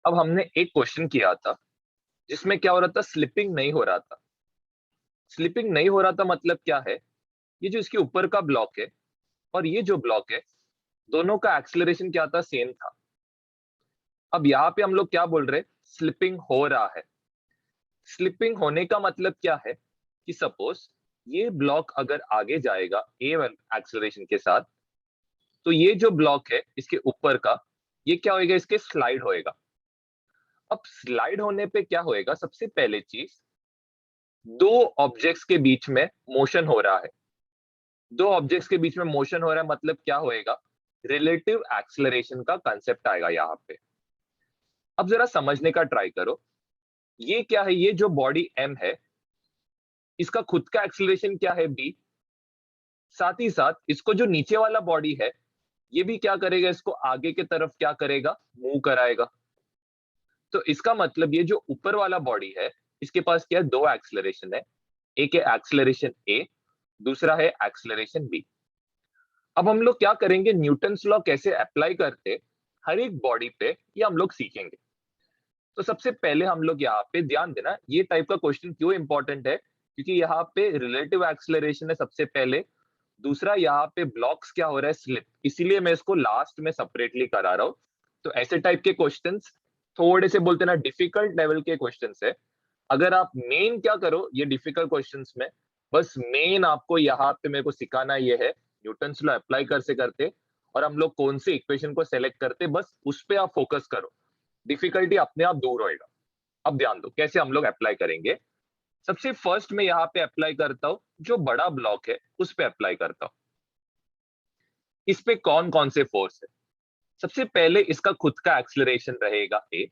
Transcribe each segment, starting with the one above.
अब हमने एक क्वेश्चन किया था जिसमें क्या हो रहा था, स्लिपिंग नहीं हो रहा था। स्लिपिंग नहीं हो रहा था मतलब क्या है, ये जो इसके ऊपर का ब्लॉक है और ये जो ब्लॉक है, दोनों का एक्सेलरेशन क्या था, सेम था। अब यहाँ पे हम लोग क्या बोल रहे हैं, स्लिपिंग हो रहा है। स्लिपिंग होने का मतलब क्या है कि सपोज ये ब्लॉक अगर आगे जाएगा ए एक्सेलरेशन के साथ, तो ये जो ब्लॉक है इसके ऊपर का, ये क्या होएगा, इसके स्लाइड होएगा। अब स्लाइड होने पे क्या होएगा, सबसे पहले चीज, दो ऑब्जेक्ट्स के बीच में मोशन हो रहा है। दो ऑब्जेक्ट्स के बीच में मोशन हो रहा है मतलब क्या होएगा, रिलेटिव एक्सेलरेशन का कंसेप्ट आएगा यहाँ पे। अब जरा समझने का ट्राई करो, ये क्या है, ये जो बॉडी एम है, इसका खुद का एक्सेलरेशन क्या है, बी। साथ ही साथ इसको जो नीचे वाला बॉडी है, ये भी क्या करेगा, इसको आगे की तरफ क्या करेगा, मूव कराएगा। तो इसका मतलब ये जो ऊपर वाला बॉडी है, इसके पास क्या है, दो एक्सेलरेशन है। एक है एक्सेलरेशन ए, दूसरा है एक्सेलरेशन बी। अब हम लोग क्या करेंगे, न्यूटन्स लॉ कैसे अप्लाई करते हर एक बॉडी पे, ये हम लोग सीखेंगे। तो सबसे पहले हम लोग यहाँ पे ध्यान देना, ये टाइप का क्वेश्चन क्यों इंपॉर्टेंट है, क्योंकि यहाँ पे रिलेटिव एक्सेलरेशन है सबसे पहले। दूसरा यहाँ पे ब्लॉक्स क्या हो रहा है, स्लिप, इसीलिए मैं इसको लास्ट में सेपरेटली करा रहा हूँ। तो ऐसे टाइप के क्वेश्चंस थोड़े से बोलते ना डिफिकल्ट लेवल के क्वेश्चंस है। अगर आप मेन क्या करो, ये डिफिकल्ट क्वेश्चंस में बस मेन आपको यहाँ पे मेरे को सिखाना ये है, न्यूटन्स लॉ अप्लाई कर से करते और हम लोग कौन से इक्वेशन को सेलेक्ट करते, बस उस पर आप फोकस करो, डिफिकल्टी अपने आप दूर होएगा। अब ध्यान दो कैसे हम लोग अप्लाई करेंगे। सबसे फर्स्ट में यहाँ पे अप्लाई करता हूं, जो बड़ा ब्लॉक है उस पे अप्लाई करता हूं। इस पे कौन कौन से फोर्स है, सबसे पहले इसका खुद का एक्सेलरेशन रहेगा ए,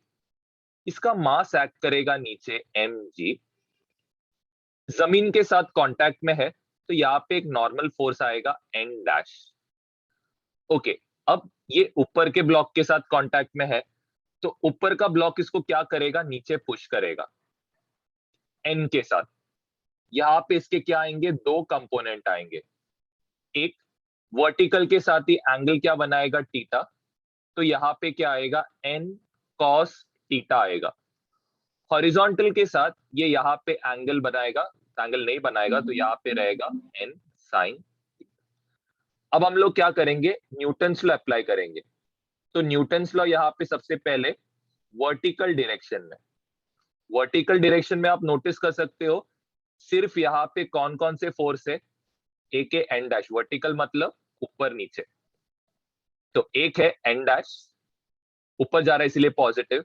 इसका मास एक्ट करेगा नीचे एम जी, जमीन के साथ कांटेक्ट में है तो यहाँ पे एक नॉर्मल फोर्स आएगा एन डैश। ओके, अब ये ऊपर के ब्लॉक के साथ कांटेक्ट में है तो ऊपर का ब्लॉक इसको क्या करेगा, नीचे पुश करेगा एन के साथ। यहाँ पे इसके क्या आएंगे, दो कंपोनेंट आएंगे। एक वर्टिकल के साथ ही एंगल क्या बनाएगा, थीटा, तो यहाँ पे क्या आएगा, एन कॉस थीटा आएगा। हॉरिजॉन्टल के साथ ये यहाँ पे एंगल बनाएगा, एंगल नहीं बनाएगा तो यहाँ पे रहेगा एन साइन। अब हम लोग क्या करेंगे, न्यूटन्स लॉ अप्लाई करेंगे। तो न्यूटन्स लॉ यहाँ पे सबसे पहले वर्टिकल डायरेक्शन में, वर्टिकल डायरेक्शन में आप नोटिस कर सकते हो सिर्फ यहाँ पे कौन कौन से फोर्स है, एक है एन डैश, वर्टिकल मतलब ऊपर नीचे, तो एक है एन डैश, ऊपर जा रहा है इसलिए पॉजिटिव,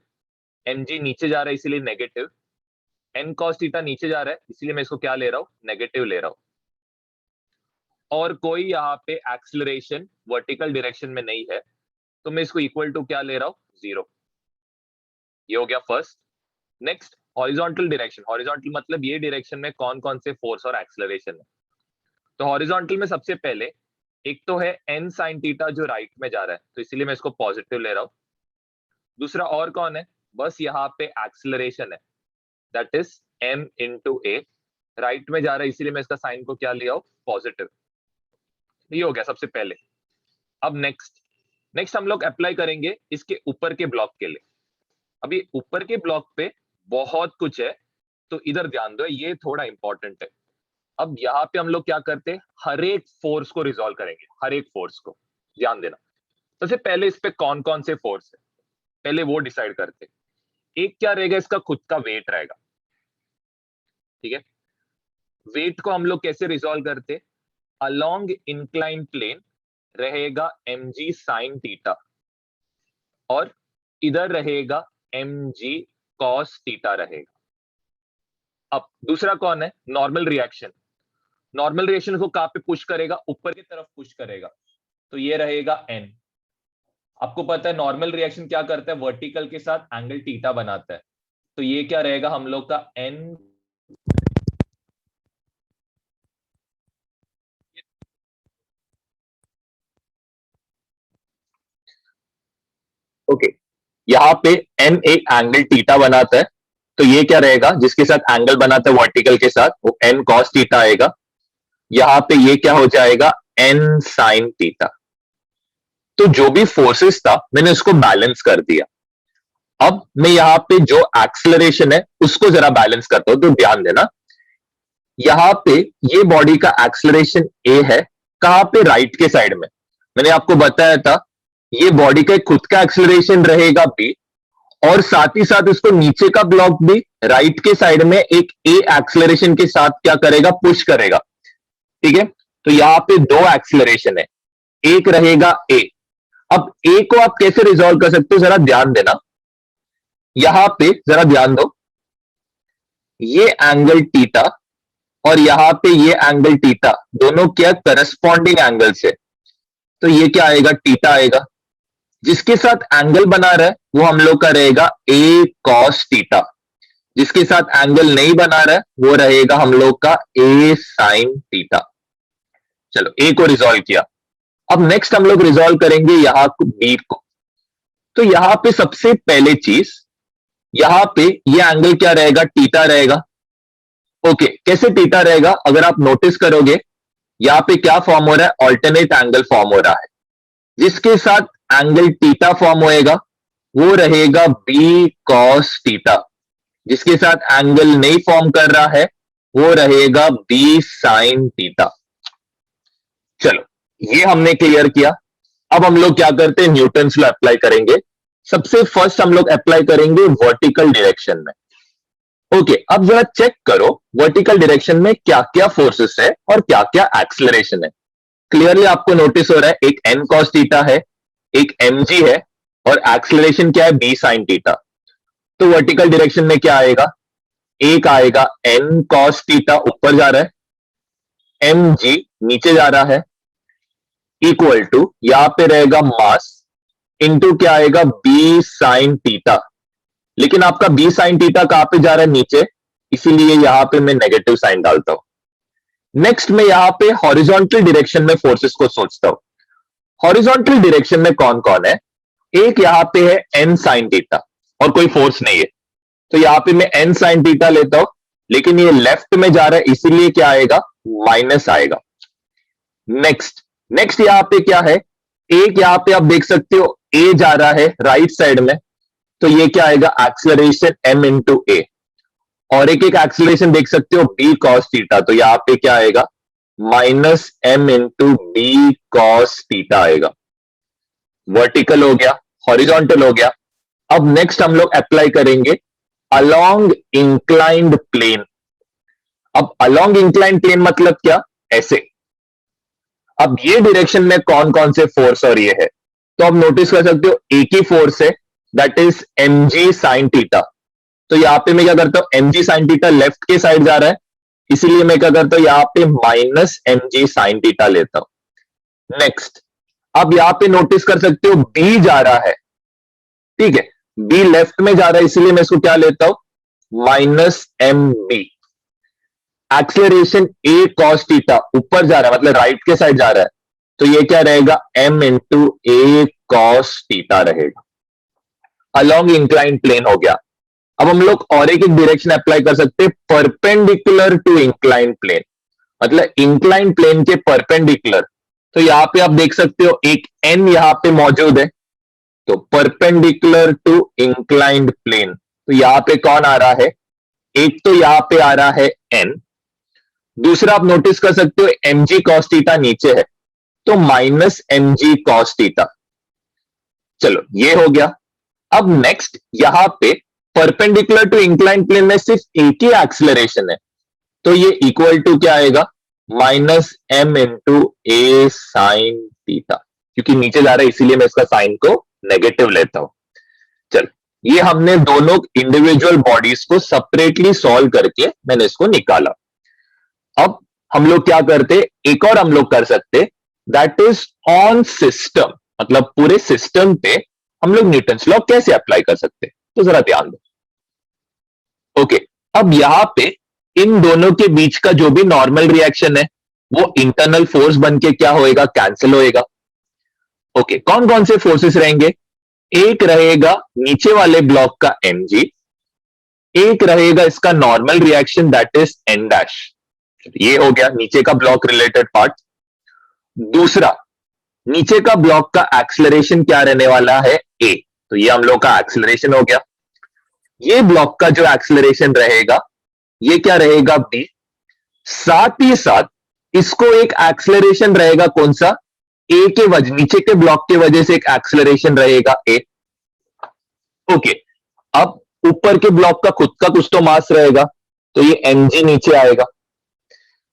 एम जी नीचे जा रहा है इसीलिए नेगेटिव, एन कॉस थीटा नीचे जा रहा है इसलिए मैं इसको क्या ले रहा हूं, नेगेटिव ले रहा हूं। और कोई यहाँ पे एक्सेलरेशन वर्टिकल डायरेक्शन में नहीं है तो मैं इसको इक्वल टू क्या ले रहा हूं, जीरो। ये हो गया first. Next horizontal direction, horizontal मतलब ये डायरेक्शन में कौन कौन से फोर्स और एक्सेलरेशन है। तो हॉरिजॉन्टल में सबसे पहले एक तो है एन साइन थीटा जो राइट में जा रहा है तो इसीलिए मैं इसको पॉजिटिव ले रहा हूं। दूसरा और कौन है, बस यहाँ पे एक्सेलरेशन है, that is m into a, right में जा रहा है इसीलिए मैं इसका साइन को क्या लिया हूं, पॉजिटिव। ये हो गया सबसे पहले। अब नेक्स्ट नेक्स्ट हम लोग अप्लाई करेंगे इसके ऊपर के ब्लॉक के लिए। अभी ऊपर के ब्लॉक पे बहुत कुछ है तो इधर ध्यान दो, ये थोड़ा इंपॉर्टेंट है। अब यहाँ पे हम लोग क्या करते हैं, हर एक फोर्स को रिजॉल्व करेंगे, हर एक फोर्स को ध्यान देना। सबसे पहले इस पे कौन कौन से फोर्स है पहले वो डिसाइड करते हैं। एक क्या रहेगा, इसका खुद का वेट रहेगा, ठीक है। वेट को हम लोग कैसे रिजॉल्व करते, अलोंग इंक्लाइन प्लेन रहेगा mg साइन थीटा और इधर रहेगा mg कॉस थीटा रहेगा। अब दूसरा कौन है, नॉर्मल रिएक्शन, नॉर्मल रिएक्शन को कहां पे पुश करेगा, ऊपर की तरफ पुश करेगा तो ये रहेगा n। आपको पता है नॉर्मल रिएक्शन क्या करता है, वर्टिकल के साथ एंगल थीटा बनाता है तो ये क्या रहेगा हम लोग का n। ओके, यहाँ पे n एक एंगल थीटा बनाता है तो ये क्या रहेगा, जिसके साथ एंगल बनाता है वर्टिकल के साथ, वो n cos थीटा आएगा। यहाँ पे ये क्या हो जाएगा, n sin थीटा। तो जो भी फोर्सेस था मैंने उसको बैलेंस कर दिया। अब मैं यहां पे जो एक्सेलरेशन है उसको जरा बैलेंस करता हूं, तो ध्यान देना। यहां पे ये बॉडी का एक्सेलरेशन ए है, कहां पे? राइट के साइड में। मैंने आपको बताया था ये बॉडी का खुद का एक्सेलरेशन रहेगा बी, और साथ ही साथ इसको नीचे का ब्लॉक भी राइट के साइड में एक ए एक्सेलरेशन के साथ क्या करेगा? पुश करेगा। ठीक है, तो यहां पे दो एक्सेलरेशन है, एक रहेगा ए। अब ए को आप कैसे रिजॉल्व कर सकते हो, जरा ध्यान देना। यहां पे जरा ध्यान दो, ये एंगल थीटा और यहां पे ये एंगल थीटा, दोनों क्या करस्पॉन्डिंग एंगल्स है, तो ये क्या आएगा? थीटा आएगा। जिसके साथ एंगल बना रहा है वो हम लोग का रहेगा ए कॉस थीटा, जिसके साथ एंगल नहीं बना रहा है वो रहेगा हम लोग का ए साइन थीटा। चलो, ए को रिजॉल्व किया। अब नेक्स्ट हम लोग रिजॉल्व करेंगे यहां बी को। तो यहां पे सबसे पहले चीज, यहां पे ये एंगल क्या रहेगा? थीटा रहेगा। ओके, कैसे थीटा रहेगा? अगर आप नोटिस करोगे यहां पे क्या फॉर्म हो रहा है? ऑल्टरनेट एंगल फॉर्म हो रहा है। जिसके साथ एंगल थीटा फॉर्म होएगा वो रहेगा बी कॉस थीटा, जिसके साथ एंगल नहीं फॉर्म कर रहा है वो रहेगा बी साइन थीटा। चलो, ये हमने क्लियर किया। अब हम लोग क्या करते हैं? न्यूटन्स लॉ अप्लाई करेंगे। सबसे फर्स्ट हम लोग अप्लाई करेंगे वर्टिकल डायरेक्शन में। ओके, अब जरा चेक करो वर्टिकल डायरेक्शन में क्या क्या फोर्सेस है और क्या क्या एक्सेलरेशन है। क्लियरली आपको नोटिस हो रहा है एक एन कॉस थीटा है, एक एम जी है, और एक्सेलरेशन क्या है? B sine theta. तो वर्टिकल डायरेक्शन में क्या आएगा? एक आएगा एन कॉस थीटा, ऊपर जा रहा है, एम जी नीचे जा रहा है, इक्वल टू यहां पे रहेगा मास इंटू क्या आएगा? B sine theta. लेकिन आपका बी साइन थीटा कहां पे जा रहा है? नीचे, इसीलिए यहां पे मैं नेगेटिव साइन डालता हूं। नेक्स्ट मैं यहां पे हॉरिजॉन्टल डायरेक्शन में फोर्सेस को सोचता हूं। हॉरिजॉन्टल डायरेक्शन में कौन कौन है? एक यहां पे है एन साइन थीटा, और कोई फोर्स नहीं है, तो यहां पे मैं एन साइन थीटा लेता हूं, लेकिन ये लेफ्ट में जा रहा है इसीलिए क्या आएगा? माइनस आएगा। नेक्स्ट यहां पे क्या है? एक यहां पे आप देख सकते हो ए जा रहा है राइट साइड में, तो ये क्या आएगा? एक्सेलरेशन एम इंटू ए। और एक एक्सेलरेशन देख सकते हो बी कॉस थीटा, तो यहां पे क्या आएगा? Minus m into b cos theta आएगा। वर्टिकल हो गया, हॉरिजॉन्टल हो गया। अब नेक्स्ट हम लोग अप्लाई करेंगे अलोंग इंक्लाइंड प्लेन। अब अलोंग इंक्लाइंड प्लेन मतलब क्या? ऐसे। अब ये डायरेक्शन में कौन कौन से फोर्स और ये है, तो आप नोटिस कर सकते हो एक ही फोर्स है, that is m g sine theta. तो यहां पे मैं क्या करता हूं? M g sine theta left के साइड जा रहा है, इसीलिए मैं क्या करता हूं? यहां पे minus m g sine theta लेता हूं। नेक्स्ट, अब यहां पे नोटिस कर सकते हो बी जा रहा है, ठीक है, बी लेफ्ट में जा रहा है, इसीलिए मैं इसको क्या लेता हूं? Minus m b. Acceleration a cos theta ऊपर जा रहा है, मतलब राइट के साइड जा रहा है, तो ये क्या रहेगा? एम इंटू ए कॉस थीटा रहेगा। अलोंग इंक्लाइन प्लेन हो गया। अब हम लोग और एक डायरेक्शन अप्लाई कर सकते हैं, परपेंडिकुलर टू इंक्लाइन प्लेन, मतलब इंक्लाइन प्लेन के परपेंडिकुलर। तो यहां पे आप देख सकते हो एक एन यहां पे मौजूद है, तो परपेंडिकुलर टू इंक्लाइंड प्लेन, तो यहां पे कौन आ रहा है? एक तो यहां पे आ रहा है एन, दूसरा आप नोटिस कर सकते हो एम जी कॉस थीटा नीचे है, तो minus m g cos theta. चलो, ये हो गया। अब नेक्स्ट यहां पे परपेंडिकुलर टू इंक्लाइन प्लेन में सिर्फ एक ही एक्सेलरेशन है, तो ये इक्वल टू क्या आएगा? माइनस एम इंटू ए साइन थीटा, क्योंकि नीचे जा रहा है इसीलिए मैं इसका साइन को नेगेटिव लेता हूं। चल, ये हमने दोनों इंडिविजुअल बॉडीज को सेपरेटली सॉल्व करके मैंने इसको निकाला। अब हम लोग क्या करते? एक और हम लोग कर सकते, दैट इज ऑन सिस्टम, मतलब पूरे सिस्टम पे हम लोग न्यूटन्स लॉ कैसे अप्लाई कर सकते, तो जरा ध्यान दो। ओके, अब यहां पे इन दोनों के बीच का जो भी नॉर्मल रिएक्शन है वो इंटरनल फोर्स बन के क्या होएगा? कैंसिल होएगा। ओके, कौन कौन से फोर्सेस रहेंगे? एक रहेगा नीचे वाले ब्लॉक का एम जी, एक रहेगा इसका normal reaction that is an dash. ये हो गया नीचे का ब्लॉक रिलेटेड पार्ट। दूसरा, नीचे का ब्लॉक का एक्सेलरेशन क्या रहने वाला है? ए, तो ये हम लोग का एक्सेलरेशन हो गया। ये ब्लॉक का जो एक्सेलरेशन रहेगा ये क्या रहेगा, b। साथ ही साथ इसको एक एक्सेलरेशन रहेगा कौन सा, ए के वजह, नीचे के ब्लॉक के वजह से एक एक्सेलरेशन रहेगा ए। ओके, अब ऊपर के ब्लॉक का खुद का कुछ तो मास रहेगा, तो ये mg नीचे आएगा।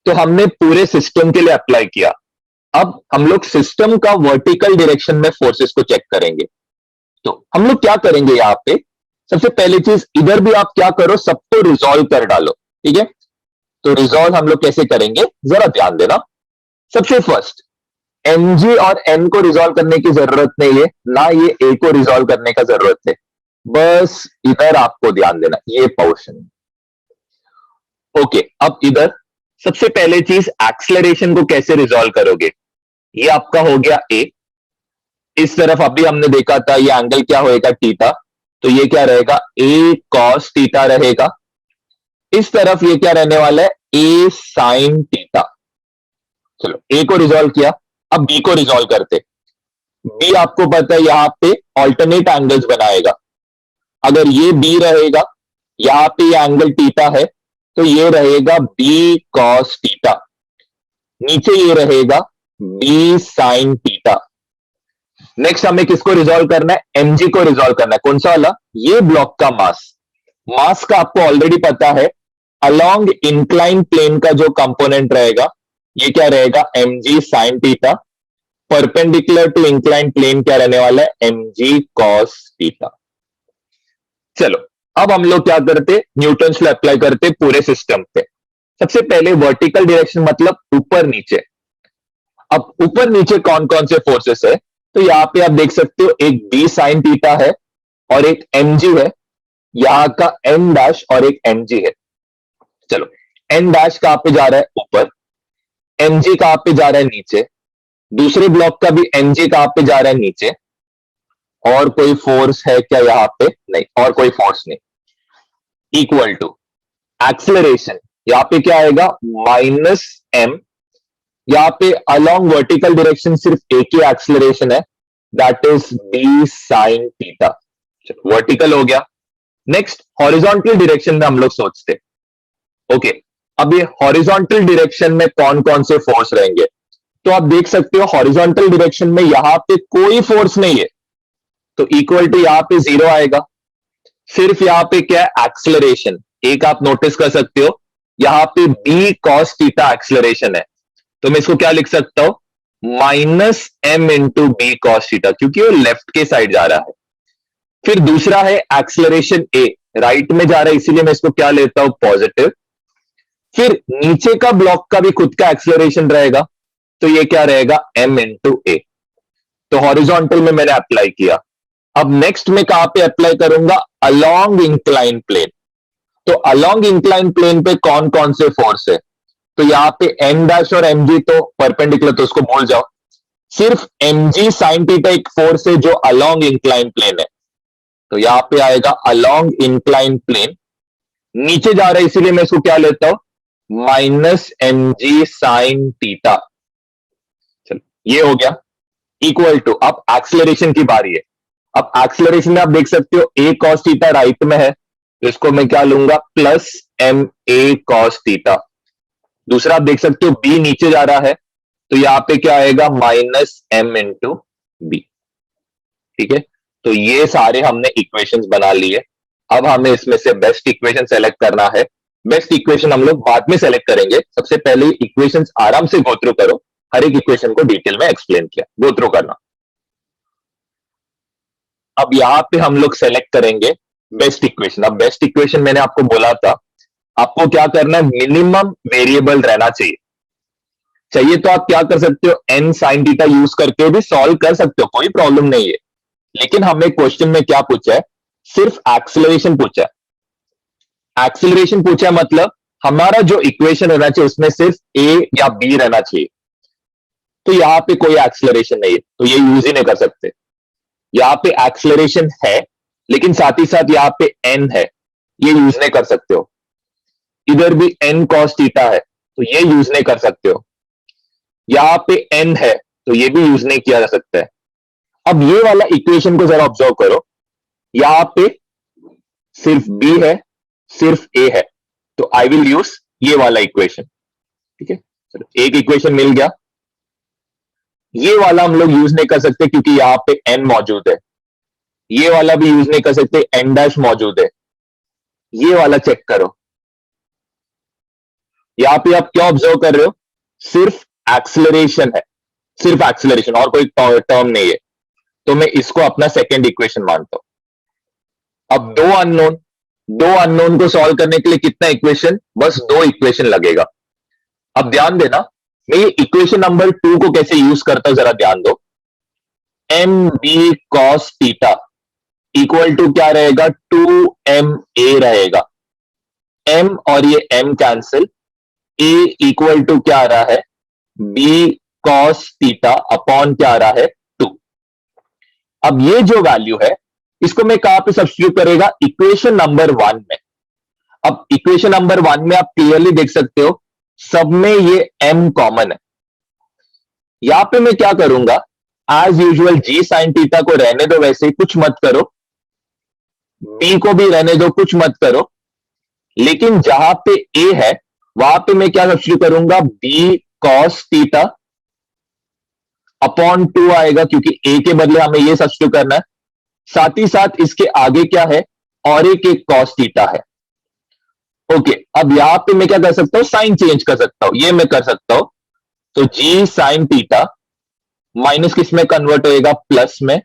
तो हमने पूरे सिस्टम के लिए अप्लाई किया। अब हम लोग सिस्टम का वर्टिकल डायरेक्शन में फोर्सेस को चेक करेंगे। तो हम लोग क्या करेंगे यहां पे, सबसे पहली चीज इधर भी आप क्या करो, सबको रिजॉल्व कर डालो, ठीक है। तो रिजॉल्व हम लोग कैसे करेंगे जरा ध्यान देना। सबसे फर्स्ट mg और n को रिजॉल्व करने की जरूरत नहीं है, ना ये a को रिजॉल्व करने का जरूरत है, बस इधर आपको ध्यान देना, ये पोर्शन। ओके, अब इधर सबसे पहले चीज एक्सेलरेशन को कैसे रिजॉल्व करोगे, ये आपका हो गया a। इस तरफ अभी हमने देखा था ये एंगल क्या होएगा, थीटा, तो ये क्या रहेगा, a cos थीटा रहेगा। इस तरफ ये क्या रहने वाला है, a sin थीटा। चलो a को रिजॉल्व किया, अब b को रिजॉल्व करते। b आपको पता है यहां पे ऑल्टरनेट एंगल्स बनाएगा। अगर ये b रहेगा, यहां पे ये एंगल थीटा है, तो ये रहेगा b cos थीटा। नीचे ये रहेगा b sin थीटा। नेक्स्ट हमें किसको रिजॉल्व करना है, mg को रिजॉल्व करना है। कौन सा वाला, ये ब्लॉक का मास। मास का आपको ऑलरेडी पता है, अलोंग इंक्लाइन प्लेन का जो कंपोनेंट रहेगा ये क्या रहेगा, mg sin theta. Perpendicular to incline plane क्या रहने वाला है, mg cos थीटा। चलो अब हम लोग क्या करते, न्यूटन्स लॉ अप्लाई करते पूरे सिस्टम पे। सबसे पहले वर्टिकल डायरेक्शन मतलब ऊपर नीचे। अब ऊपर नीचे कौन कौन से फोर्सेस है, तो यहां पे आप देख सकते हो एक b sin थीटा है और एक mg है, यहां का n डैश और एक mg है। चलो n डैश कहां पे जा रहा है, ऊपर। mg कहां पे जा रहा है, नीचे। दूसरे ब्लॉक का भी mg कहां पे जा रहा है, नीचे। और कोई फोर्स है क्या यहां पे, नहीं, और कोई फोर्स नहीं। इक्वल टू एक्सेलरेशन, यहां पे क्या आएगा, माइनस m। यहां पे अलोंग वर्टिकल डायरेक्शन सिर्फ एक ही एक्सेलरेशन है, that is b sin theta. Vertical हो गया। नेक्स्ट हॉरिजॉन्टल डायरेक्शन में हम लोग सोचते। ओके, अब ये हॉरिजॉन्टल डायरेक्शन में कौन कौन से फोर्स रहेंगे, तो आप देख सकते हो हॉरिजॉन्टल डायरेक्शन में यहां पे कोई फोर्स नहीं है, तो इक्वल टू यहां पे 0 आएगा। सिर्फ यहां पे क्या है, एक्सेलरेशन। एक आप नोटिस कर सकते हो यहां पे b cos थीटा एक्सेलरेशन है, तो मैं इसको क्या लिख सकता हूं, minus m into b cos theta, क्योंकि वो लेफ्ट के साइड जा रहा है। फिर दूसरा है एक्सेलरेशन a, राइट में जा रहा है, इसीलिए मैं इसको क्या लेता हूं, पॉजिटिव। फिर नीचे का ब्लॉक का भी खुद का एक्सेलरेशन रहेगा, तो ये क्या रहेगा, m इंटू ए। तो हॉरिजॉन्टल में मैंने अप्लाई किया। अब नेक्स्ट में कहां पे अप्लाई करूंगा, अलोंग इंक्लाइन प्लेन। तो अलोंग इंक्लाइन प्लेन पे कौन कौन से फोर्स है, तो यहां पे m डैश और mg तो परपेंडिकुलर, तो उसको भूल जाओ। सिर्फ mg sin थीटा एक फोर्स है जो अलोंग इंक्लाइन प्लेन है, तो यहां पे आएगा अलोंग इंक्लाइन प्लेन। नीचे जा रहा है इसीलिए मैं इसको क्या लेता हूं, माइनस mg sin थीटा। चलो ये हो गया। इक्वल टू, अब एक्सेलरेशन की बारी है। अब एक्सेलरेशन में आप देख सकते हो a cos थीटा राइट में है, तो इसको मैं क्या लूंगा, plus m a cos theta. दूसरा आप देख सकते हो b नीचे जा रहा है, तो यहां पे क्या आएगा, माइनस m इंटू बी। ठीक है, तो ये सारे हमने इक्वेशंस बना लिए। अब हमें इसमें से बेस्ट इक्वेशन सेलेक्ट करना है। बेस्ट इक्वेशन हम लोग बाद में सेलेक्ट करेंगे, सबसे पहले इक्वेशंस आराम से गो थ्रू करो। हर एक इक्वेशन को डिटेल में एक्सप्लेन किया, गो थ्रू करना। अब यहां पे हम लोग सेलेक्ट करेंगे बेस्ट इक्वेशन। अब बेस्ट इक्वेशन मैंने आपको बोला था, आपको क्या करना है, मिनिमम वेरिएबल रहना चाहिए तो आप क्या कर सकते हो, n sin थीटा यूज करके भी सॉल्व कर सकते हो, कोई प्रॉब्लम नहीं है। लेकिन हमें क्वेश्चन में क्या पूछा है, सिर्फ एक्सेलरेशन पूछा है। एक्सेलरेशन पूछा है मतलब हमारा जो इक्वेशन रहना चाहिए उसमें सिर्फ a या b रहना चाहिए। तो यहां पे कोई एक्सेलरेशन नहीं है, तो ये यूज ही नहीं कर सकते। यहां पे एक्सेलरेशन है, लेकिन साथ ही साथ यहां पे n है, ये यूज नहीं कर सकते हो। इधर भी n cos थीटा है, तो ये यूज नहीं कर सकते हो। यहां पे n है, तो ये भी यूज नहीं किया जा सकता है। अब ये वाला इक्वेशन को जरा ऑब्जर्व करो, यहां पे सिर्फ बी है, सिर्फ ए है, तो आई विल यूज ये वाला इक्वेशन। ठीक है, चलो एक इक्वेशन मिल गया। ये वाला हम लोग यूज नहीं कर सकते क्योंकि यहां पे एन मौजूद है। ये वाला भी यूज नहीं कर सकते, एन डैश मौजूद है। ये वाला चेक करो, यहां पे आप क्या ऑब्जर्व कर रहे हो, सिर्फ एक्सेलरेशन है, सिर्फ एक्सेलरेशन और कोई टर्म नहीं है। तो मैं इसको अपना सेकेंड इक्वेशन मानता हूं। अब दो अननोन को सॉल्व करने के लिए कितना इक्वेशन, बस दो इक्वेशन लगेगा। अब ध्यान देना, मैं ये इक्वेशन नंबर 2 को कैसे यूज करता हूं जरा ध्यान दो। M b cos theta equal to क्या रहेगा, 2ma रहेगा। m और ये m cancel, a equal to क्या आ रहा है, b cos थीटा अपॉन क्या आ रहा है, 2। अब ये जो वैल्यू है इसको मैं कहां पे सब्स्टिट्यूट करेगा, इक्वेशन नंबर 1 में। अब इक्वेशन नंबर 1 में आप क्लियरली देख सकते हो सब में ये m कॉमन है। यहां पे मैं क्या करूंगा, as usual g sin theta को रहने दो, वैसे ही कुछ मत करो, b को भी रहने दो, कुछ मत करो, लेकिन जहां पे a है वहां पे मैं क्या सब्स्टिट्यूट करूंगा, b cos थीटा अपॉन 2 आएगा, क्योंकि a के बदले हमें ये सब्स्टिट्यूट करना है। साथ ही साथ इसके आगे क्या है, और एक cos थीटा है। ओके, अब यहां पे मैं क्या कर सकता हूं, साइन चेंज कर सकता हूं, ये मैं कर सकता हूं। तो g sin थीटा माइनस किस में कन्वर्ट होएगा, प्लस में।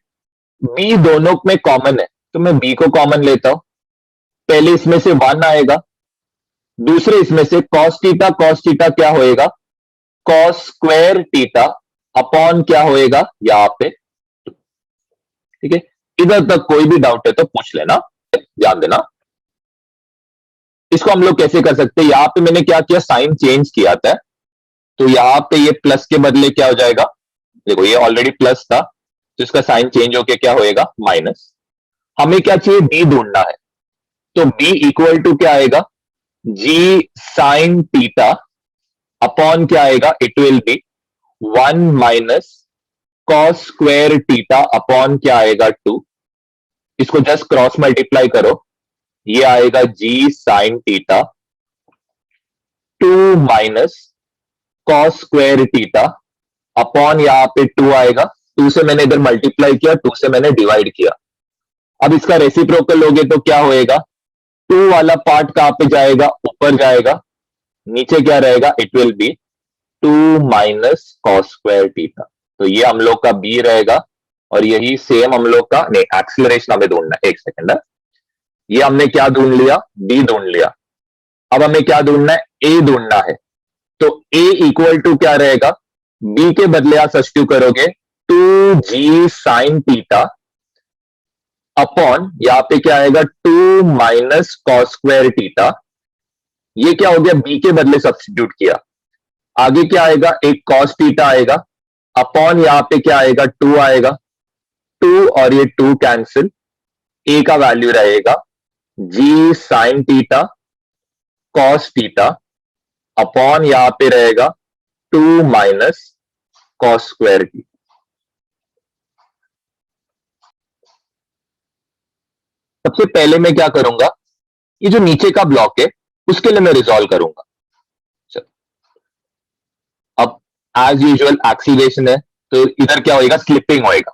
b दोनों में कॉमन है तो मैं b को कॉमन लेता हूं। पहले इसमें से 1 आएगा, दूसरे इसमें से cos थीटा क्या होएगा, cos स्क्वायर थीटा अपॉन क्या होएगा यहां पे। ठीक है, इधर तक कोई भी डाउट है तो पूछ लेना, ध्यान देना। इसको हम लोग कैसे कर सकते हैं, यहां पे मैंने क्या किया, साइन चेंज किया था, तो यहां पे ये प्लस के बदले क्या हो जाएगा, देखो ये ऑलरेडी प्लस था तो इसका साइन चेंज होके क्या होएगा, माइनस। हमें क्या चाहिए, b ढूंढना है, तो b इक्वल टू क्या आएगा, g sin थीटा अपॉन क्या आएगा, it will be 1 minus cos square theta upon क्या आएगा, 2। इसको जस्ट क्रॉस मल्टीप्लाई करो, ये आएगा g sin theta 2 minus cos square theta upon यहां पे 2 आएगा। 2 से मैंने इधर मल्टीप्लाई किया, 2 से मैंने डिवाइड किया। अब इसका रेसिप्रोकल लोगे तो क्या होएगा, 2 वाला पार्ट कहां पे जाएगा, ऊपर जाएगा, नीचे क्या रहेगा, it will be 2 minus cos square theta. तो ये हम लोग का b रहेगा, और यही सेम हम लोग का, नहीं एक्सीलरेशन हमें ढूंढना है, एक सेकंड है, ये हमने क्या ढूंढ लिया, b ढूंढ लिया। अब हमें क्या ढूंढना है, a ढूंढना है। तो a इक्वल टू क्या रहेगा, b के बदले आप सब्स्टिट्यूट करोगे 2g sin थीटा अपॉन यहां पे क्या आएगा, 2 माइनस cos स्क्वायर थीटा। ये क्या हो गया, b के बदले सब्स्टिट्यूट किया, आगे क्या आएगा, एक cos थीटा आएगा अपॉन यहां पे क्या आएगा, 2 आएगा, 2 और ये 2 कैंसिल, a का वैल्यू रहेगा g sin theta cos theta upon यहां पे रहेगा 2 माइनस cos स्क्वायर थीटा। सबसे पहले मैं क्या करूंगा, ये जो नीचे का ब्लॉक है उसके लिए मैं रिजॉल्व करूंगा। चलो, अब एज यूजुअल एक्सीलरेशन है तो इधर क्या होएगा, स्लिपिंग होएगा।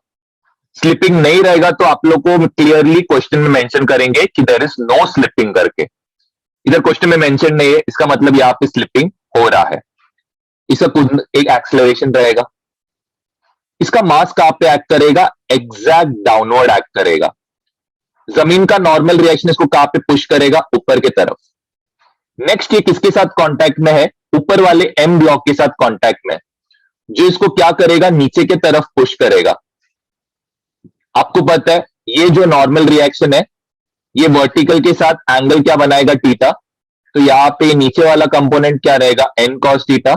स्लिपिंग नहीं रहेगा तो आप लोग को क्लियरली क्वेश्चन में मेंशन करेंगे कि देयर इज नो स्लिपिंग करके। इधर क्वेश्चन में मेंशन नहीं है, इसका मतलब यहां पे स्लिपिंग हो रहा है। इसका कुछ एक एक्सेलरेशन रहेगा, इसका मास कहां पे एक्ट करेगा, एग्जैक्ट डाउनवर्ड एक्ट करेगा। जमीन का नॉर्मल रिएक्शन इसको कहां पे पुश करेगा, ऊपर की तरफ। नेक्स्ट ये किसके साथ कांटेक्ट में है, ऊपर वाले एम ब्लॉक के साथ कांटेक्ट में, जो इसको क्या करेगा, नीचे की तरफ पुश करेगा। आपको पता है ये जो नॉर्मल रिएक्शन है ये वर्टिकल के साथ एंगल क्या बनाएगा, थीटा। तो यहां पे नीचे वाला कंपोनेंट क्या रहेगा, एन कॉस थीटा,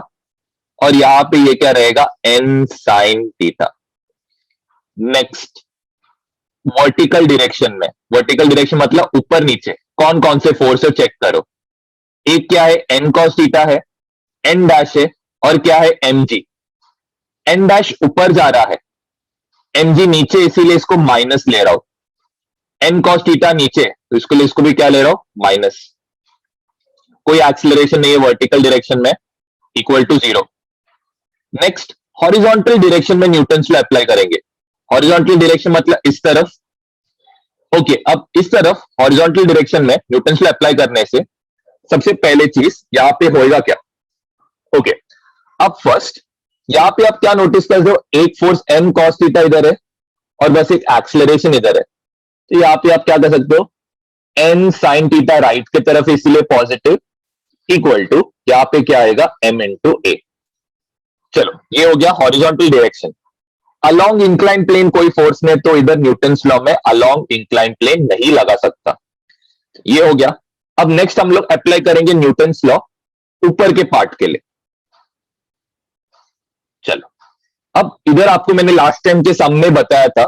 और यहां पे ये क्या रहेगा, N sine theta. Next vertical direction में, वर्टिकल डायरेक्शन मतलब ऊपर नीचे कौन कौन से फोर्स है चेक करो। एक क्या है, एन कॉस थीटा है, एन डैश है, और क्या है, एम जी। एन डैश ऊपर जा रहा है, एम जी नीचे, इसीलिए इसको माइनस ले रहा हूं। एन कॉस थीटा नीचे, तो इसके लिए इसको भी क्या ले रहा हूं, माइनस, कोई एक्सिलरेशन नहीं है वर्टिकल डायरेक्शन में, equal to 0। Next horizontal direction में न्यूटन्स लॉ अप्लाई करेंगे। हॉरिजॉन्टल डायरेक्शन मतलब इस तरफ, ओके। अब इस तरफ हॉरिजॉन्टल डायरेक्शन में न्यूटन्स लॉ अप्लाई करने से सबसे पहले चीज यहां पे होएगा क्या, ओके। अब फर्स्ट यहां पे आप क्या नोटिस कर दो, एक फोर्स एन कॉस थीटा इधर है और बस एक एक्सिलरेशन इधर है, तो यहां पे आप क्या कर सकते हो, एन साइन थीटा राइट की तरफ है इसलिए पॉजिटिव, इक्वल टू यहां पे क्या आएगा, एम इंटू ए। चलो ये हो गया horizontal direction. Along incline plane कोई फोर्स ने, तो इधर न्यूटन्स लॉ में अलोंग इंक्लाइन प्लेन नहीं लगा सकता, ये हो गया। अब नेक्स्ट हम लोग अप्लाई करेंगे न्यूटन्स लॉ ऊपर के पार्ट के लिए। चलो अब इधर आपको मैंने लास्ट टाइम के सामने बताया था,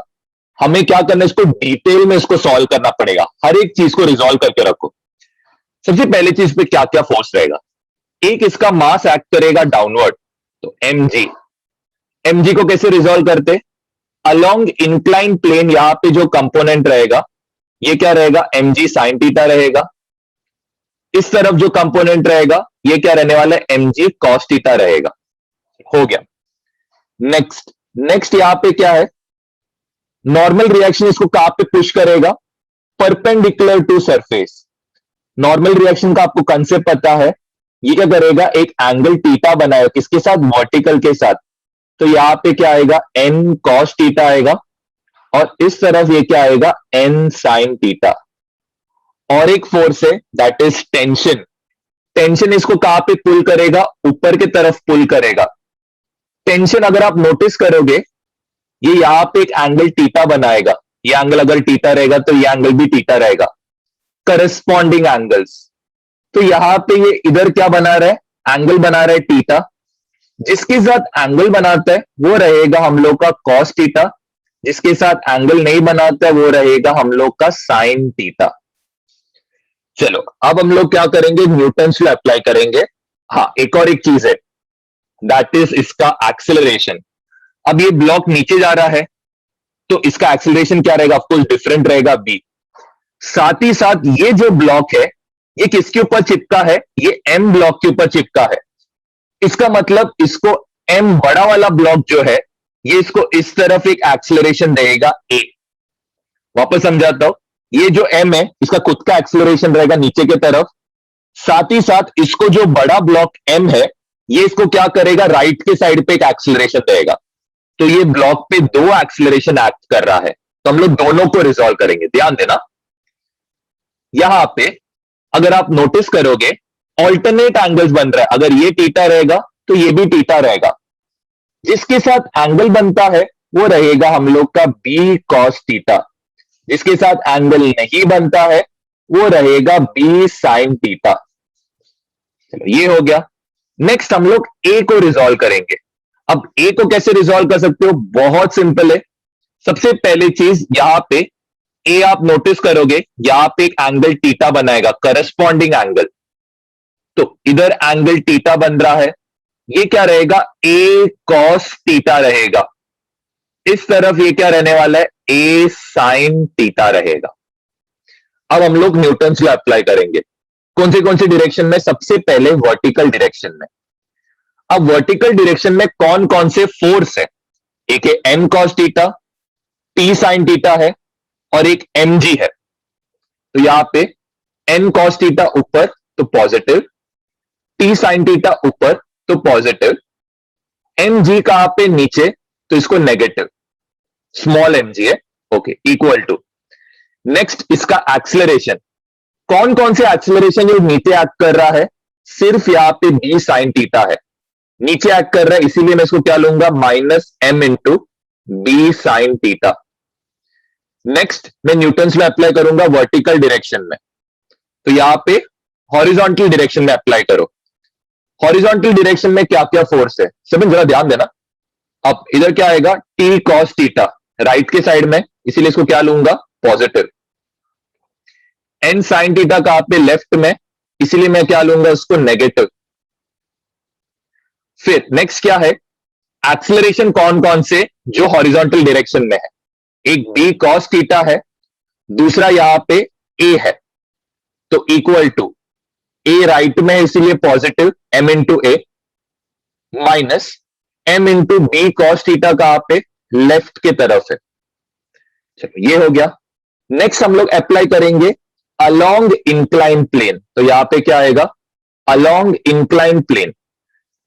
हमें क्या करना है, इसको डिटेल में इसको सॉल्व करना पड़ेगा, हर एक चीज को रिजॉल्व करके रखो। सबसे पहले चीज पे क्या क्या फोर्स रहेगा, एक इसका मास एक्ट करेगा डाउनवर्ड, तो mg। mg को कैसे रिजॉल्व करते, अलोंग इंक्लाइन प्लेन यहां पे जो कंपोनेंट रहेगा ये क्या रहेगा, mg साइन थीटा रहेगा। इस तरफ जो कंपोनेंट रहेगा ये क्या रहने वाला है, mg कॉस थीटा रहेगा। हो गया। नेक्स्ट यहां पे क्या है, नॉर्मल रिएक्शन इसको कहां पे पुश करेगा, perpendicular to surface. Normal reaction का आपको कंसेप्ट पता है, ये क्या करेगा, एक एंगल थीटा बनाएगा, किसके साथ, वर्टिकल के साथ। तो यहां पे क्या आएगा, एन कॉस थीटा आएगा और इस तरफ ये क्या आएगा, एन साइन थीटा। और एक फोर्स है दैट इज टेंशन। टेंशन इसको कहां पे पुल करेगा, ऊपर की तरफ पुल करेगा। टेंशन अगर आप नोटिस करोगे, ये यहां पे एक एंगल थीटा बनाएगा, ये एंगल अगर थीटा रहेगा तो ये एंगल भी थीटा रहेगा, करस्पॉन्डिंग एंगल्स। तो यहां पे ये इधर क्या बना रहा है, एंगल बना रहा है थीटा, जिसके साथ एंगल बनाता है वो रहेगा हम लोग का कॉस थीटा, जिसके साथ एंगल नहीं बनाता है वो रहेगा हम लोग का साइन थीटा। चलो अब हम लोग क्या करेंगे, न्यूटन्स लॉ अप्लाई करेंगे। हाँ एक और एक चीज है, दैट इज इसका एक्सेलरेशन। अब ये ब्लॉक नीचे जा रहा है तो इसका एक्सेलरेशन क्या रहेगा, ऑफकोर्स डिफरेंट रहेगा, बी। साथ ही साथ ये जो ब्लॉक है ये किसके ऊपर चिपका है, ये एम ब्लॉक के ऊपर चिपका है। इसका मतलब इसको एम बड़ा वाला ब्लॉक जो है ये इसको इस तरफ एक एक्सेलरेशन देगा ए। वापस समझाता हूं, ये जो एम है इसका खुद का एक्सेलरेशन रहेगा नीचे की तरफ, साथ ही साथ इसको जो बड़ा ब्लॉक एम है ये इसको क्या करेगा, राइट के साइड पे एक एक्सेलरेशन देगा। तो ये ब्लॉक पे दो एक्सेलरेशन एक्ट कर रहा है, तो हम लोग दोनों को रिजॉल्व करेंगे। ध्यान देना, यहां पे अगर आप नोटिस करोगे ऑल्टरनेट एंगल्स बन रहा है, अगर ये थीटा रहेगा तो ये भी थीटा रहेगा। जिसके साथ एंगल बनता है वो रहेगा हम लोग का बी कॉस थीटा, जिसके साथ एंगल नहीं बनता है वो रहेगा बी साइन थीटा। चलो ये हो गया। नेक्स्ट हम लोग ए को रिजॉल्व करेंगे। अब ए को कैसे रिजॉल्व कर सकते हो, बहुत सिंपल है। सबसे पहली चीज यहां पे ए आप नोटिस करोगे, यहां पे एक एंगल थीटा बनाएगा, करस्पॉन्डिंग एंगल। तो इधर एंगल थीटा बन रहा है, ये क्या रहेगा, ए कॉस थीटा रहेगा। इस तरफ ये क्या रहने वाला है, ए साइन थीटा रहेगा। अब हम लोग न्यूटन्स लॉ अप्लाई करेंगे। कौन सी डायरेक्शन में, सबसे पहले वर्टिकल डायरेक्शन में। अब वर्टिकल डायरेक्शन में कौन कौन से फोर्स है, एक है N cos theta, T sine theta है और एक mg है। तो यहां पे एन कॉस थीटा ऊपर तो पॉजिटिव, टी साइन थीटा ऊपर तो पॉजिटिव, mg कहां पे नीचे तो इसको नेगेटिव, स्मॉल mg है, ओके, इक्वल टू। नेक्स्ट इसका एक्सेलरेशन, कौन कौन से एक्सेलरेशन जो नीचे एक्ट कर रहा है, सिर्फ यहां पे बी साइन थीटा है, नीचे एक्ट कर रहा है, इसीलिए मैं इसको क्या लूंगा, minus m into b sine theta. Next मैं न्यूटन्स लॉ अप्लाई करूंगा वर्टिकल डायरेक्शन में, तो यहां पे हॉरिजॉन्टल डायरेक्शन में अप्लाई करो। हॉरिजॉन्टल डायरेक्शन में क्या क्या फोर्स है, सब जरा ध्यान देना। अब इधर क्या आएगा, टी कॉस थीटा, राइट के साइड में, इसीलिए इसको क्या लूंगा, पॉजिटिव। एन साइन थीटा कहां पे, लेफ्ट में, इसीलिए मैं क्या लूंगा, उसको नेगेटिव। फिर नेक्स्ट क्या है, एक्सेलरेशन कौन कौन से जो हॉरिजॉन्टल डायरेक्शन में है, एक बी कॉस थीटा है दूसरा यहां पे ए है, तो इक्वल टू ए राइट में है इसीलिए positive m into a minus m into b cos theta कहां पे, लेफ्ट के तरफ है। चलो ये हो गया। नेक्स्ट हम लोग अप्लाई करेंगे अलोंग इंक्लाइन प्लेन। तो यहां पे क्या आएगा, along incline plane.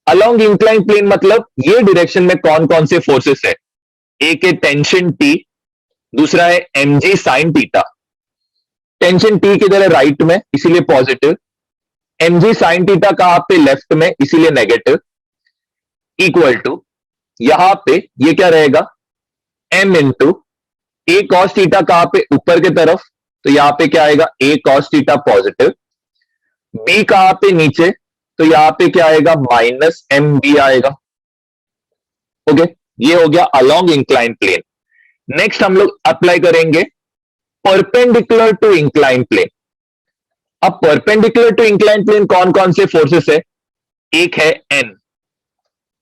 Along incline plane मतलब ये डायरेक्शन में कौन कौन से फोर्सेस है। एक है टेंशन टी, दूसरा है mg sine theta. Tension T किधर है, राइट में इसीलिए पॉजिटिव, mg साइन थीटा कहां पे, लेफ्ट में इसीलिए नेगेटिव, इक्वल टू यहां पे ये क्या रहेगा, m इंटू ए कॉस थीटा कहां पे, ऊपर के तरफ, तो यहां पे क्या आएगा, ए कॉस थीटा पॉजिटिव, b कहां पे, नीचे, तो यहां पे क्या आएगा, माइनस एम बी आएगा। ओके, ये हो गया अलोंग इंक्लाइन प्लेन। नेक्स्ट हम लोग अप्लाई करेंगे परपेंडिकुलर टू इंक्लाइन प्लेन। अब परपेंडिकुलर टू इंक्लाइन प्लेन कौन कौन से फोर्सेस है, एक है n,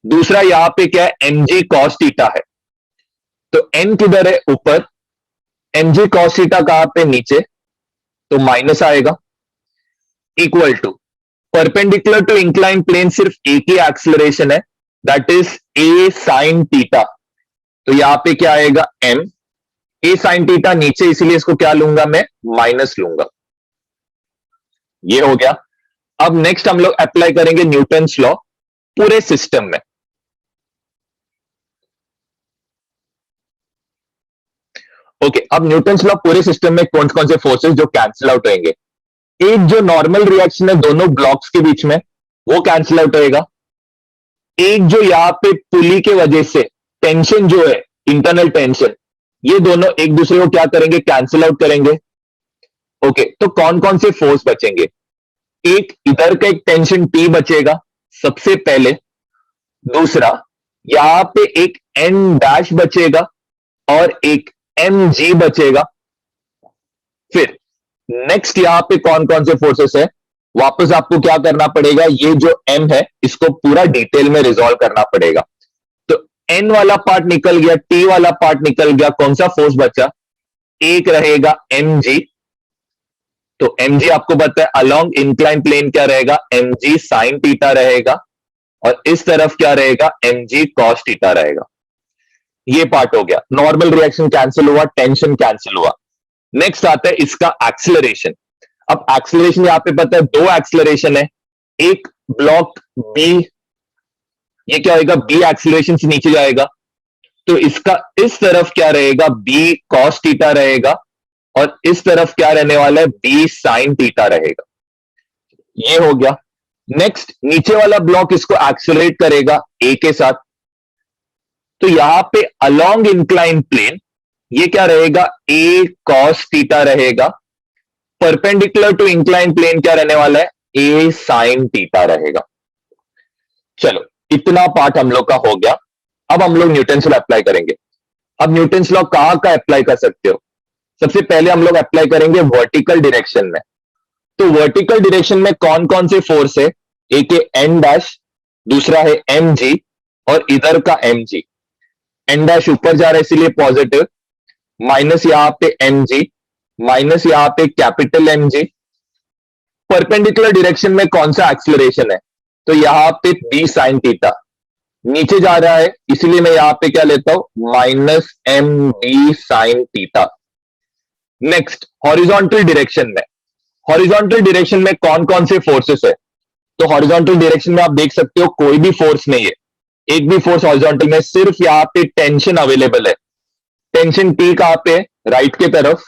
दूसरा यहां पे क्या है, mg cos थीटा है। तो n किधर है, ऊपर, mg cos थीटा कहां पे, नीचे, तो माइनस आएगा, equal to perpendicular to incline plane सिर्फ एक ही एक्सीलरेशन है, that is a sin theta. तो यहां पे क्या आएगा, m, a sin थीटा नीचे, इसलिए इसको क्या लूंगा मैं, माइनस लूंगा। ये हो गया। अब नेक्स्ट हम लोग अप्लाई करेंगे न्यूटन्स लॉ पूरे सिस्टम में। ओके, अब न्यूटन्स लॉ पूरे सिस्टम में कौन कौन से फोर्सेस जो कैंसिल आउट होंगे। एक जो नॉर्मल रिएक्शन है दोनों ब्लॉक्स के बीच में, वो कैंसिल आउट होएगा। एक जो यहां पे पुली के वजह से टेंशन जो है, इंटरनल टेंशन, ये दोनों एक दूसरे को क्या करेंगे, कैंसिल आउट करेंगे। ओके, तो कौन कौन से फोर्स बचेंगे, एक इधर का एक टेंशन टी बचेगा सबसे पहले, दूसरा यहां पे एक एन डैश बचेगा और एक एम जी बचेगा। फिर नेक्स्ट यहां पे कौन कौन से फोर्सेस है, वापस आपको क्या करना पड़ेगा, ये जो m है इसको पूरा डिटेल में रिजॉल्व करना पड़ेगा। तो n वाला पार्ट निकल गया, t वाला पार्ट निकल गया, कौन सा फोर्स बचा, एक रहेगा mg। तो mg आपको पता है अलोंग इंक्लाइन प्लेन क्या रहेगा, mg साइन थीटा रहेगा, और इस तरफ क्या रहेगा, mg कॉस थीटा रहेगा। ये पार्ट हो गया, नॉर्मल रिएक्शन कैंसिल हुआ, टेंशन कैंसिल हुआ। नेक्स्ट आता है इसका एक्सीलरेशन। अब एक्सीलरेशन यहां पे पता है दो एक्सीलरेशन है, एक ब्लॉक बी, ये क्या होगा, बी एक्सीलरेशन से नीचे जाएगा, तो इसका इस तरफ क्या रहेगा, बी कॉस थीटा रहेगा, और इस तरफ क्या रहने वाला है, बी साइन थीटा रहेगा। ये हो गया। नेक्स्ट नीचे वाला ब्लॉक इसको एक्सीलरेट करेगा ए के साथ, तो यहां पे अलोंग इंक्लाइन प्लेन ये क्या रहेगा, ए कॉस थीटा रहेगा, परपेंडिकुलर टू इंक्लाइन प्लेन क्या रहने वाला है, ए साइन थीटा रहेगा। चलो इतना पार्ट हम लोग का हो गया। अब हम लोग न्यूटन्स लॉ अप्लाई करेंगे। अब न्यूटन्स लॉ कहां का अप्लाई कर सकते हो, सबसे पहले हम लोग अप्लाई करेंगे वर्टिकल डायरेक्शन में। तो वर्टिकल डायरेक्शन में कौन कौन से फोर्स है, एक है एन डैश, दूसरा है एम जी, और इधर का एम जी। एन डैश ऊपर जा रहा है इसीलिए पॉजिटिव, माइनस यहां पे एम जी, माइनस यहां पे capital M g. Perpendicular direction में कौन सा एक्सीलरेशन है, तो यहां पे बी साइन थीटा, नीचे जा रहा है इसीलिए मैं यहां पे क्या लेता हूं, minus m b sine theta. Next horizontal direction में, हॉरिजॉन्टल डायरेक्शन में कौन कौन से फोर्सेस है, तो हॉरिजॉन्टल डायरेक्शन में आप देख सकते हो कोई भी फोर्स नहीं है, एक भी फोर्स हॉरिजॉन्टल में, सिर्फ यहां पे टेंशन अवेलेबल है। टेंशन टी कहां पे, राइट के तरफ,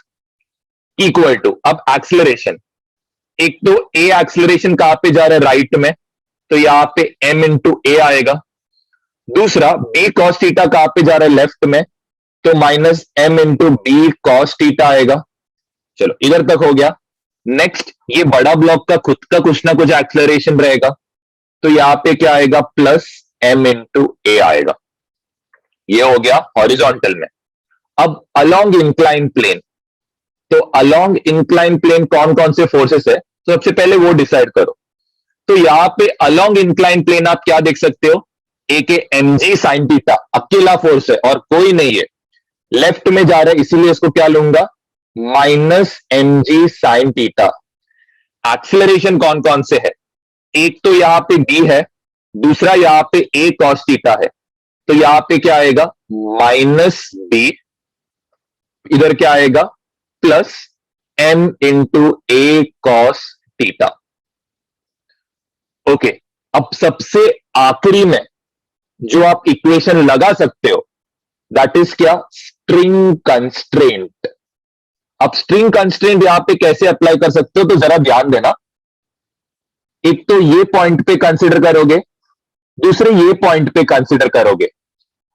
इक्वल टू, अब एक्सीलरेशन, एक तो ए एक्सीलरेशन कहां पे जा रहा है, राइट में, तो यहां पे m इंटू ए आएगा। दूसरा बी कॉस थीटा कहां पे जा रहा है, लेफ्ट में, तो minus m into b cos theta आएगा। चलो इधर तक हो गया। नेक्स्ट ये बड़ा ब्लॉक का खुद का कुछ ना कुछ एक्सीलरेशन रहेगा, तो यहां पे क्या आएगा, प्लस m इंटू ए आएगा। ये हो गया हॉरिजॉन्टल में। अब अलोंग इंक्लाइन प्लेन, तो अलोंग इंक्लाइन प्लेन कौन कौन से फोर्सेस है, तो सबसे पहले वो डिसाइड करो। तो यहां पे अलोंग इंक्लाइन प्लेन आप क्या देख सकते हो, एक mg साइन थीटा, अकेला फोर्स है और कोई नहीं है, लेफ्ट में जा रहा है इसीलिए इसको क्या लूंगा, minus m g sine theta. Acceleration कौन कौन से है? एक तो यहां पे बी है, दूसरा यहां पे ए कॉस थीटा है। तो यहां पे क्या आएगा? माइनस बी, इधर क्या आएगा? प्लस एम इंटू ए कॉस थीटा। ओके, अब सबसे आखिरी में जो आप इक्वेशन लगा सकते हो दैट इज क्या? String constraint. अब स्ट्रिंग कंस्ट्रेंट यहां पे कैसे अप्लाई कर सकते हो, तो जरा ध्यान देना। एक तो ये पॉइंट पे कंसीडर करोगे, दूसरे ये पॉइंट पे कंसीडर करोगे।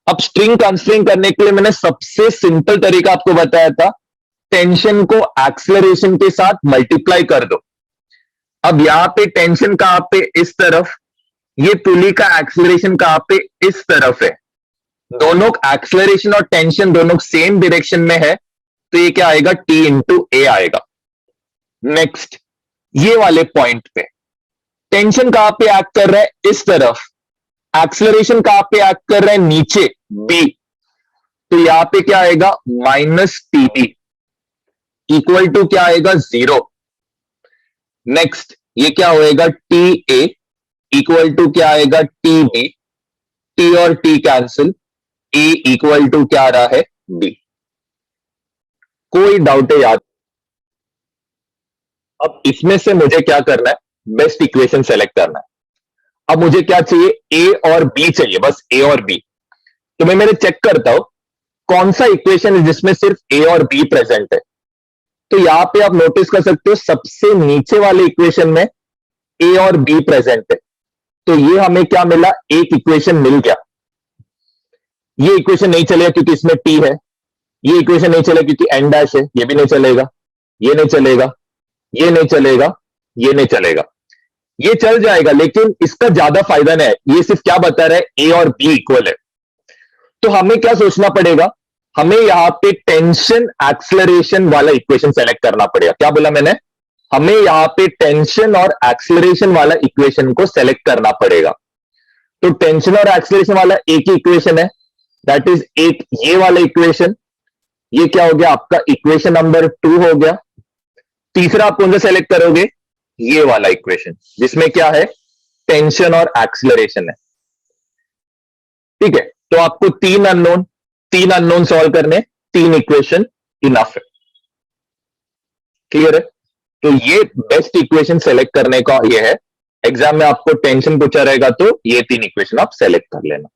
अब स्ट्रिंग कंस्ट्रेंट करने के लिए मैंने सबसे सिंपल तरीका आपको बताया था, टेंशन को एक्सेलरेशन के साथ मल्टीप्लाई कर दो। अब यहां पे टेंशन कहां पे? इस तरफ। ये पुली का एक्सेलरेशन कहां पे? इस तरफ है। दोनों एक्सेलरेशन और टेंशन दोनों सेम डायरेक्शन में है, तो ये क्या आएगा? टी इंटू ए आएगा। नेक्स्ट, ये वाले पॉइंट पे टेंशन कहां पे एक्ट कर रहा है? इस तरफ। एक्सेलरेशन कहां पे एक्ट कर रहा है? नीचे, बी। तो यहां पे क्या आएगा? Minus T b equal to क्या आएगा? 0। नेक्स्ट, ये क्या होएगा? टी ए इक्वल टू क्या आएगा? T b. टी और T cancel, a equal to क्या आ रहा है? बी। कोई डाउट है याद? अब इसमें से मुझे क्या करना है? बेस्ट इक्वेशन सेलेक्ट करना है। अब मुझे क्या चाहिए? ए और बी चाहिए, बस ए और बी। तो मैं मेरे चेक करता हूं कौन सा इक्वेशन है जिसमें सिर्फ ए और बी प्रेजेंट है। तो यहां पे आप नोटिस कर सकते हो सबसे नीचे वाले इक्वेशन में ए और बी प्रेजेंट है। तो ये हमें क्या मिला? एक इक्वेशन मिल गया। ये इक्वेशन नहीं चलेगा क्योंकि इसमें टी है। ये इक्वेशन नहीं चलेगा क्योंकि एन डैश है, ये भी नहीं चलेगा। ये नहीं चलेगा, ये नहीं चलेगा, ये नहीं चलेगा। ये चल जाएगा लेकिन इसका ज्यादा फायदा नहीं है। ये सिर्फ क्या बता रहा है? ए और बी इक्वल है। तो हमें क्या सोचना पड़ेगा? हमें यहां पे टेंशन एक्सेलरेशन वाला इक्वेशन सेलेक्ट करना पड़ेगा। क्या बोला मैंने? हमें यहां पे टेंशन और एक्सेलरेशन वाला इक्वेशन को सेलेक्ट करना पड़ेगा। तो टेंशन और एक्सेलरेशन वाला एक ही इक्वेशन है, दैट इज एक ये वाला इक्वेशन। ये क्या हो गया? आपका इक्वेशन नंबर 2 हो गया। तीसरा आप कौन सा सेलेक्ट करोगे? ये वाला इक्वेशन जिसमें क्या है? टेंशन और एक्सेलरेशन है। ठीक है, तो आपको तीन अननोन सॉल्व करने, 3 इक्वेशन इनफ है। क्लियर है? तो ये बेस्ट इक्वेशन सेलेक्ट करने का ये है। एग्जाम में आपको टेंशन पूछा रहेगा तो ये 3 इक्वेशन आप सेलेक्ट कर लेना।